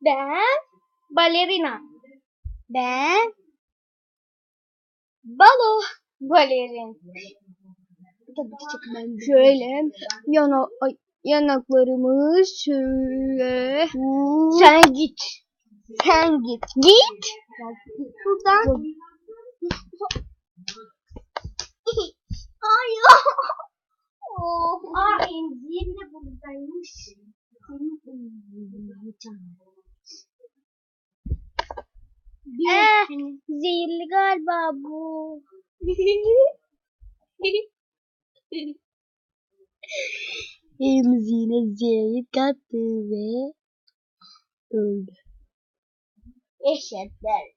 Ben balerina. Ben balerin. Şöyle yanaklarımız şöyle. Sen git. Git. Şuradan. Hayır. Emziğim de buradaymış. Zehirli galiba bu. Emziğine zehir kattı ve öldü. Eşekler.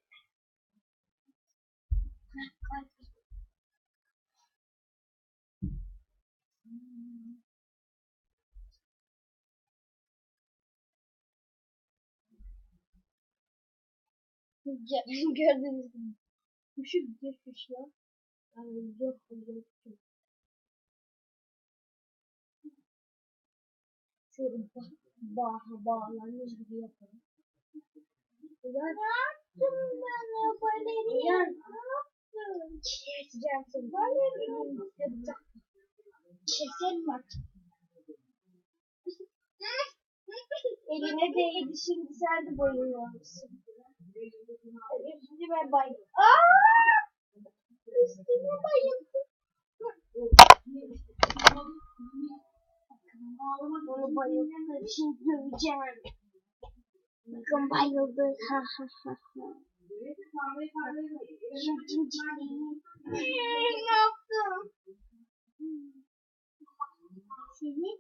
Gördüğünüz gibi. Kuşu bir kuşla. Yok. Şöyle bağlanmış gibi yapalım. Yaptım ben ya balerin. Keseceğim seni. Balerin yapacağım. Keselim artık. Eline değdi, şimdi sen de boyuyormuşsun. Üstüme bayıldım. Üstüme bayıldım. Onu bayıldım. Şimdi döveceğim. Bakın bayıldı. Ha. Şimdi cincikliyim. Ne yaptım? Seni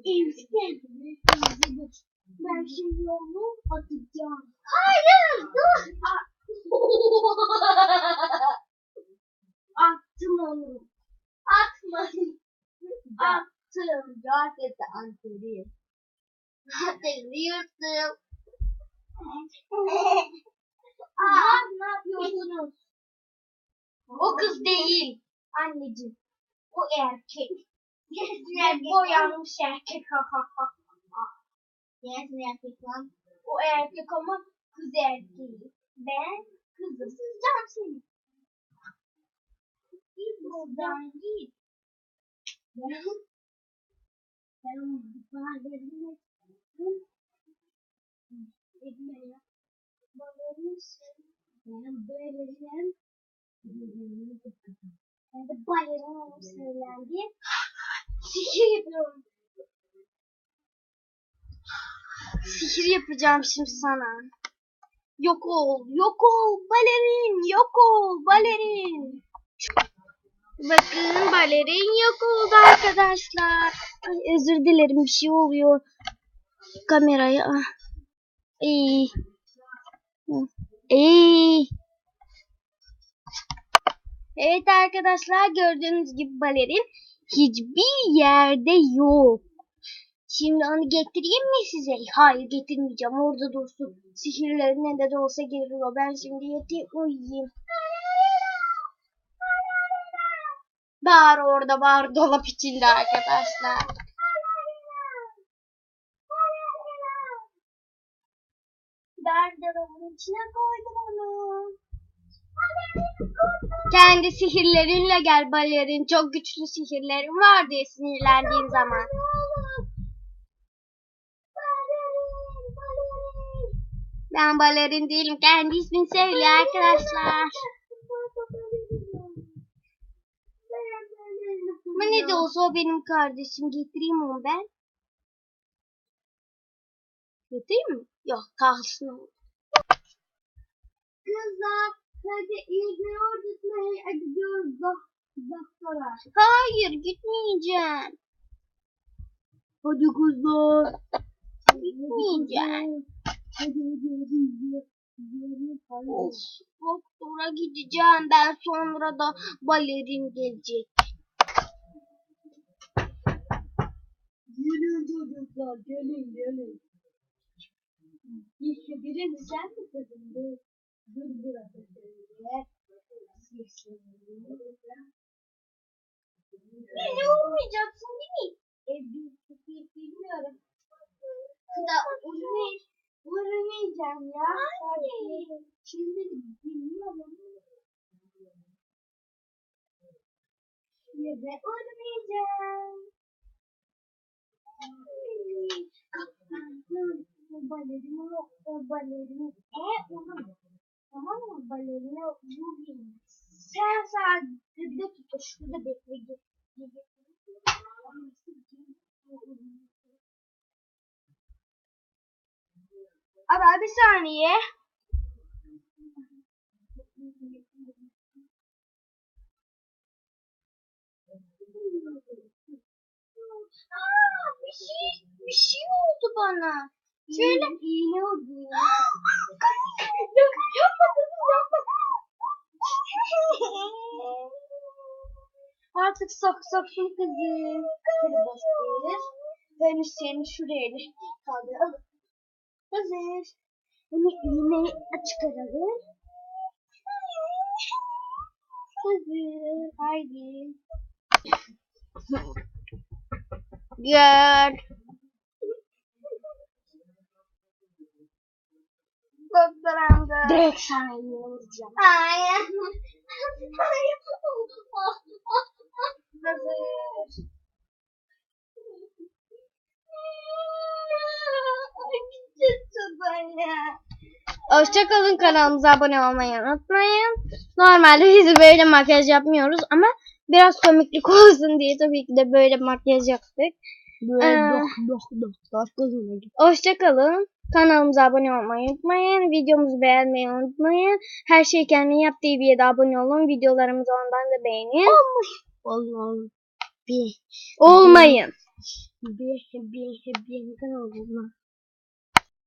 evde. Ben şimdi onu atacağım. Hayır, dur. Attım onu. Atmadım. Attım. Gerçekten anteri. Anteri yırttım. Ne yapıyorsunuz? O kız değil. Anneciğim. O erkek. Boyanmış erkek. Nesine erkek lan? O erkek ama kız erkeği. Ben kızım. Sızacağım seni. Git buradan git. Ben onu balerin ettim. Ben balerin. Ben de balerin olmuş söylendi. Sihir yapıyorum. Sihir yapacağım şimdi sana. Yok ol balerin, yok ol balerin. Bakın balerin yok oldu arkadaşlar. Ay, özür dilerim, bir şey oluyor. Kameraya. Evet arkadaşlar, gördüğünüz gibi balerin hiçbir yerde yok. Şimdi onu getireyim mi size? Hayır, getirmeyeceğim. Orada dursun. Sihirlerine de olsa geliyor. Ben şimdi yatayım, uyuyayım. Bağır dolap içinde arkadaşlar. Ben dolabın içine koydum onu. Kendi sihirlerinle gel balerin. Çok güçlü sihirlerin var diye sinirlendiğin zaman. Ben balerin değilim. Kendi ismini söylüyor arkadaşlar. Ama ne de olsa o benim kardeşim. Getireyim onu ben. Getireyim mi? Yok, kalsın. Kızlar, hadi İlgiyor gitmeye gidiyoruz doktora. Hayır, gitmeyeceğim. Hadi kızlar. Gitmeyeceğim. Of, doktora gideceğim ben, sonra da balerin gelecek. Gelin çocuklar, gelin. İşte birini sen mi kızım? Dur burada. Ne olmayacaksın değil mi? Bilmiyorum. ölmeyeceğim ya. Hayır. Şimdi bilmiyorum. Şimdi ölmeyeceğim. Balerina. Tamam mı? Balerina vurayım. Sen sadece tut. Şurada bekle. Abi bir saniye. Bir şey oldu bana. Şöyle iğne oldu. Yapma kızım yapma. Artık sok şunu kızım. Hadi basıyoruz. Ben seni şuraya kaldıralım. Hazır. Bunu iğneyi çıkaralım. Hazır. Haydi. Gel. Doktor amca. Direkt sana vuracağım. Hayır. Hayır. Hazır. Hoşçakalın, kanalımıza abone olmayı unutmayın. Normalde biz böyle makyaj yapmıyoruz ama biraz komiklik olsun diye tabii ki de böyle makyaj yaptık. Hoşçakalın. Kanalımıza abone olmayı unutmayın. Videomuzu beğenmeyi unutmayın. Her şey kendin yap TV'ye de abone olun. Videolarımızı ondan da beğenin. Olmayın. Bir kanalımıza.